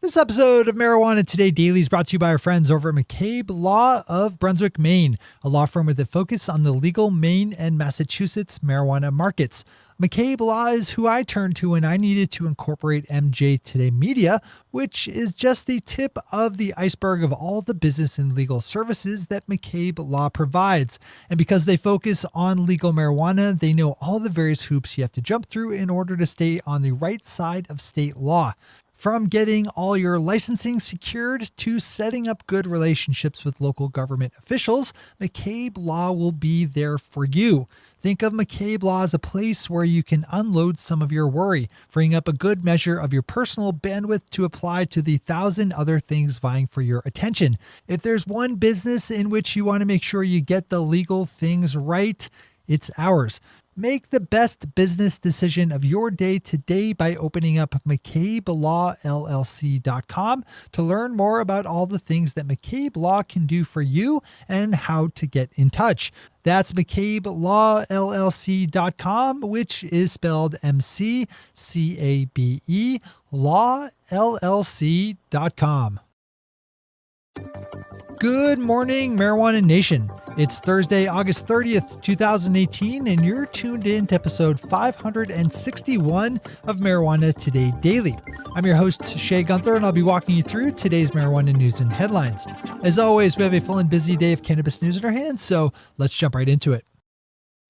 This episode of Marijuana Today Daily is brought to you by our friends over at McCabe Law of Brunswick, Maine, a law firm with a focus on the legal Maine and Massachusetts marijuana markets. McCabe Law is who I turned to when I needed to incorporate MJ Today Media, which is just the tip of the iceberg of all the business and legal services that McCabe Law provides. And because they focus on legal marijuana, they know all the various hoops you have to jump through in order to stay on the right side of state law. From getting all your licensing secured to setting up good relationships with local government officials, McCabe Law will be there for you. Think of McCabe Law as a place where you can unload some of your worry, freeing up a good measure of your personal bandwidth to apply to the 1,000 other things vying for your attention. If there's one business in which you want to make sure you get the legal things right, it's ours. Make the best business decision of your day today by opening up McCabeLawLLC.com to learn more about all the things that McCabe Law can do for you and how to get in touch. That's McCabeLawLLC.com, which is spelled McCabe LLC.com. Good morning, Marijuana Nation. It's Thursday, August 30th, 2018, and you're tuned in to episode 561 of Marijuana Today Daily. I'm your host, Shay Gunther, and I'll be walking you through today's marijuana news and headlines. As always, we have a full and busy day of cannabis news in our hands, so let's jump right into it.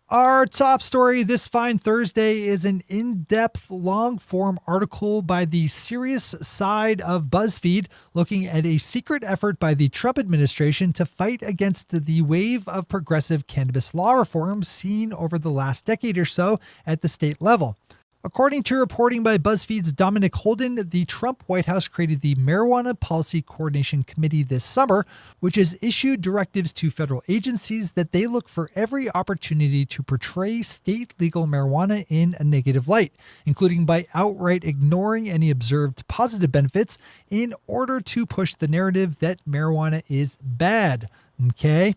Our top story this fine Thursday is an in-depth, long-form article by the serious side of BuzzFeed looking at a secret effort by the Trump administration to fight against the wave of progressive cannabis law reform seen over the last decade or so at the state level. According to reporting by BuzzFeed's Dominic Holden, the Trump White House created the Marijuana Policy Coordination Committee this summer, which has issued directives to federal agencies that they look for every opportunity to portray state legal marijuana in a negative light, including by outright ignoring any observed positive benefits in order to push the narrative that marijuana is bad. Okay?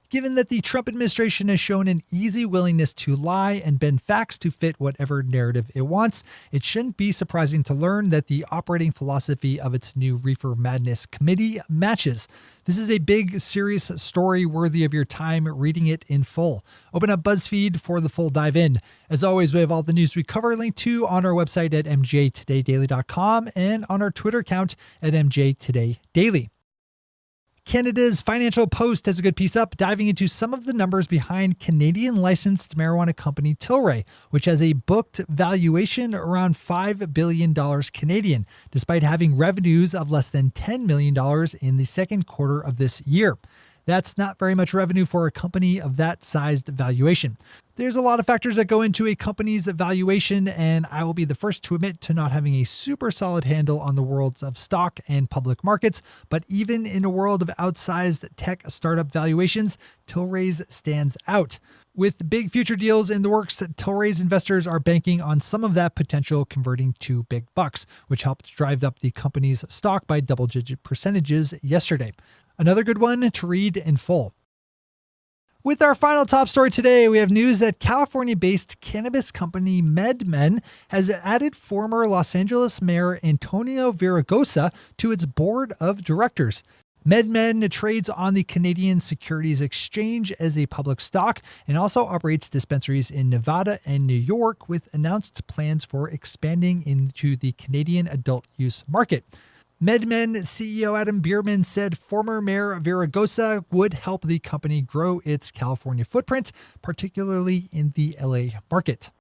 Given that the Trump administration has shown an easy willingness to lie and bend facts to fit whatever narrative it wants, it shouldn't be surprising to learn that the operating philosophy of its new Reefer Madness committee matches. This is a big, serious story worthy of your time reading it in full. Open up BuzzFeed for the full dive in. As always, we have all the news we cover linked to on our website at mjtodaydaily.com and on our Twitter account at mjtodaydaily. Canada's Financial Post has a good piece up diving into some of the numbers behind Canadian licensed marijuana company Tilray, which has a booked valuation around $5 billion Canadian, despite having revenues of less than $10 million in the second quarter of this year. That's not very much revenue for a company of that sized valuation. There's a lot of factors that go into a company's valuation, and I will be the first to admit to not having a super solid handle on the worlds of stock and public markets, but even in a world of outsized tech startup valuations, Tilray's stands out. With big future deals in the works, Tilray's investors are banking on some of that potential converting to big bucks, which helped drive up the company's stock by double-digit percentages yesterday. Another good one to read in full. With our final top story today, we have news that California-based cannabis company MedMen has added former Los Angeles Mayor Antonio Villaraigosa to its board of directors. MedMen trades on the Canadian Securities Exchange as a public stock and also operates dispensaries in Nevada and New York with announced plans for expanding into the Canadian adult use market. MedMen CEO Adam Bierman said former Mayor Villaraigosa would help the company grow its California footprint, particularly in the LA market.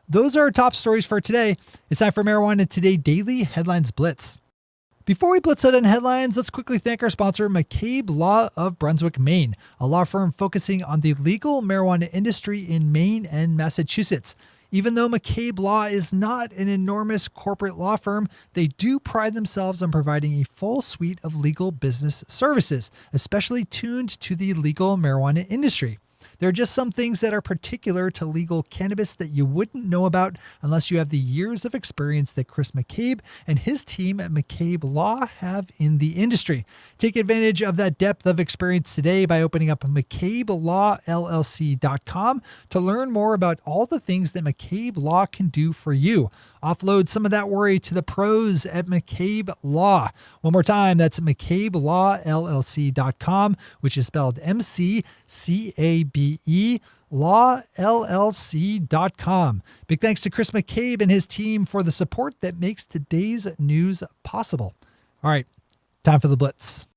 Those are our top stories for today. It's time for Marijuana Today Daily Headlines Blitz. Before we blitz out on headlines, let's quickly thank our sponsor, McCabe Law of Brunswick, Maine, a law firm focusing on the legal marijuana industry in Maine and Massachusetts. Even though McCabe Law is not an enormous corporate law firm, they do pride themselves on providing a full suite of legal business services, especially tuned to the legal marijuana industry. There are just some things that are particular to legal cannabis that you wouldn't know about unless you have the years of experience that Chris McCabe and his team at McCabe Law have in the industry. Take advantage of that depth of experience today by opening up McCabeLawLLC.com to learn more about all the things that McCabe Law can do for you. Offload some of that worry to the pros at McCabe Law. One more time, that's McCabeLawLLC.com, which is spelled McCabe LawLLC.com. Big thanks to Chris McCabe and his team for the support that makes today's news possible. All right, time for the Blitz.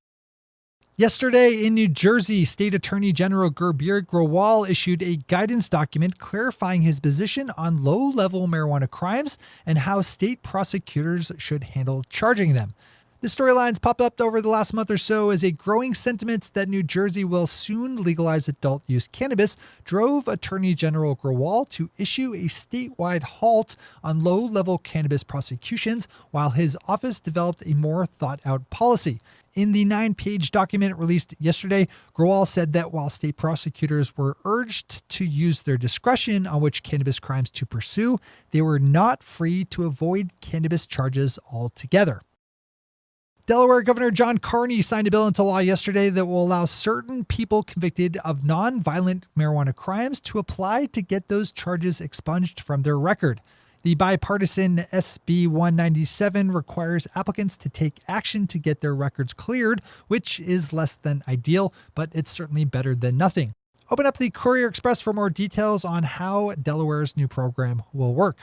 Yesterday in New Jersey, State Attorney General Gurbir Grewal issued a guidance document clarifying his position on low-level marijuana crimes and how state prosecutors should handle charging them. The storylines popped up over the last month or so as a growing sentiment that New Jersey will soon legalize adult use cannabis drove Attorney General Grewal to issue a statewide halt on low-level cannabis prosecutions while his office developed a more thought-out policy. In the 9-page document released yesterday, Grewal said that while state prosecutors were urged to use their discretion on which cannabis crimes to pursue, they were not free to avoid cannabis charges altogether. Delaware Governor John Carney signed a bill into law yesterday that will allow certain people convicted of non-violent marijuana crimes to apply to get those charges expunged from their record. The bipartisan SB 197 requires applicants to take action to get their records cleared, which is less than ideal, but it's certainly better than nothing. Open up the Courier Express for more details on how Delaware's new program will work.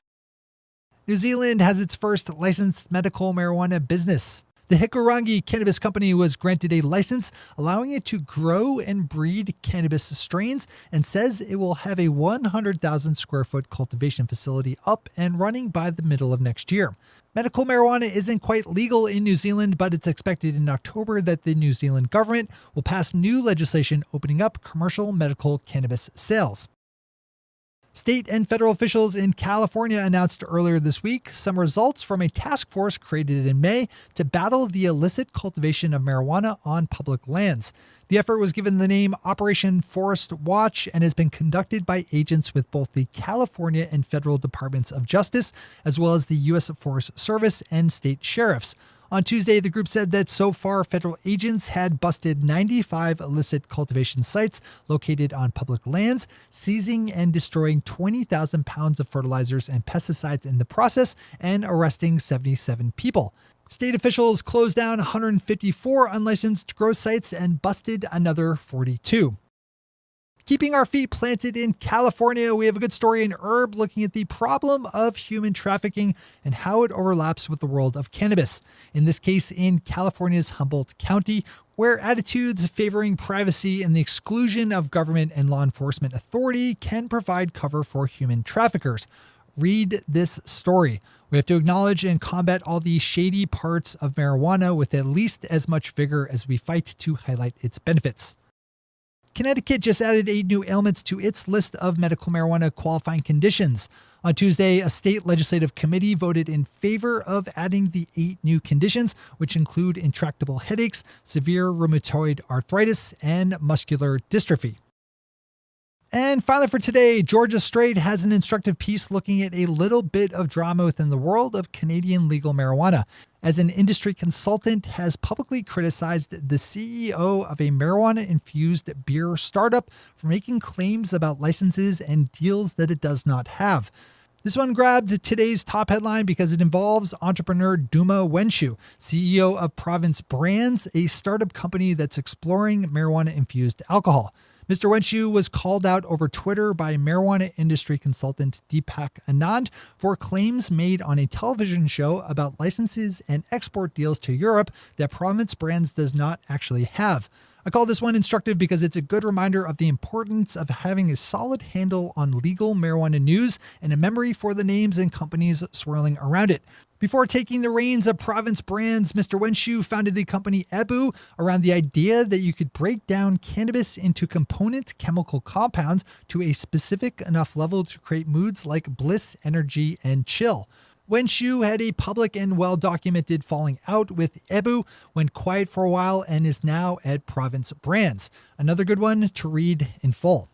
New Zealand has its first licensed medical marijuana business. The Hikurangi Cannabis Company was granted a license allowing it to grow and breed cannabis strains and says it will have a 100,000 square foot cultivation facility up and running by the middle of next year. Medical marijuana isn't quite legal in New Zealand, but it's expected in October that the New Zealand government will pass new legislation opening up commercial medical cannabis sales. State and federal officials in California announced earlier this week some results from a task force created in May to battle the illicit cultivation of marijuana on public lands. The effort was given the name Operation Forest Watch and has been conducted by agents with both the California and federal Departments of Justice, as well as the U.S. Forest Service and state sheriffs. On Tuesday, the group said that so far federal agents had busted 95 illicit cultivation sites located on public lands, seizing and destroying 20,000 pounds of fertilizers and pesticides in the process, and arresting 77 people. State officials closed down 154 unlicensed grow sites and busted another 42. Keeping our feet planted in California, we have a good story in Herb looking at the problem of human trafficking and how it overlaps with the world of cannabis. In this case, in California's Humboldt County, where attitudes favoring privacy and the exclusion of government and law enforcement authority can provide cover for human traffickers. Read this story. We have to acknowledge and combat all the shady parts of marijuana with at least as much vigor as we fight to highlight its benefits. Connecticut just added 8 new ailments to its list of medical marijuana qualifying conditions. On Tuesday, a state legislative committee voted in favor of adding the 8 new conditions, which include intractable headaches, severe rheumatoid arthritis, and muscular dystrophy. And finally for today, Georgia Straight has an instructive piece looking at a little bit of drama within the world of Canadian legal marijuana, as an industry consultant has publicly criticized the CEO of a marijuana-infused beer startup for making claims about licenses and deals that it does not have. This one grabbed today's top headline because it involves entrepreneur Duma Wenshu, CEO of Province Brands, a startup company that's exploring marijuana-infused alcohol. Mr. Wenshu was called out over Twitter by marijuana industry consultant Deepak Anand for claims made on a television show about licenses and export deals to Europe that Province Brands does not actually have. I call this one instructive because it's a good reminder of the importance of having a solid handle on legal marijuana news and a memory for the names and companies swirling around it. Before taking the reins of Province Brands, Mr. Wenshu founded the company Ebu around the idea that you could break down cannabis into component chemical compounds to a specific enough level to create moods like bliss, energy, and chill. Wenshu had a public and well-documented falling out with Ebu, went quiet for a while, and is now at Province Brands. Another good one to read in full.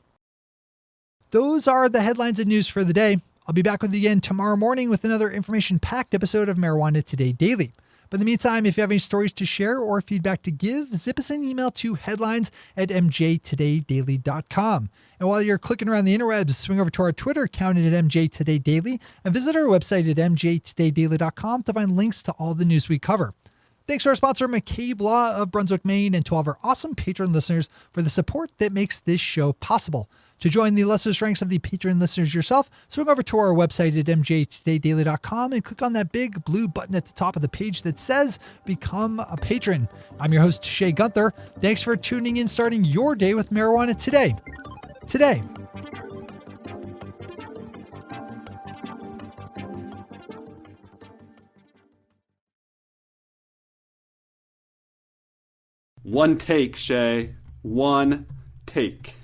those are the headlines and news for the day. I'll be back with you again tomorrow morning with another information-packed episode of Marijuana Today Daily. But in the meantime, if you have any stories to share or feedback to give, zip us an email to headlines@mjtodaydaily.com. And while you're clicking around the interwebs, swing over to our Twitter account at MJTodayDaily and visit our website at mjtodaydaily.com to find links to all the news we cover. Thanks to our sponsor, McCabe Law of Brunswick, Maine, and to all of our awesome patron listeners for the support that makes this show possible. To join the illustrious ranks of the patron listeners yourself, swing over to our website at mjtodaydaily.com and click on that big blue button at the top of the page that says Become a Patron. I'm your host, Shay Gunther. Thanks for tuning in, starting your day with Marijuana Today. Today. One take, Shay. One take.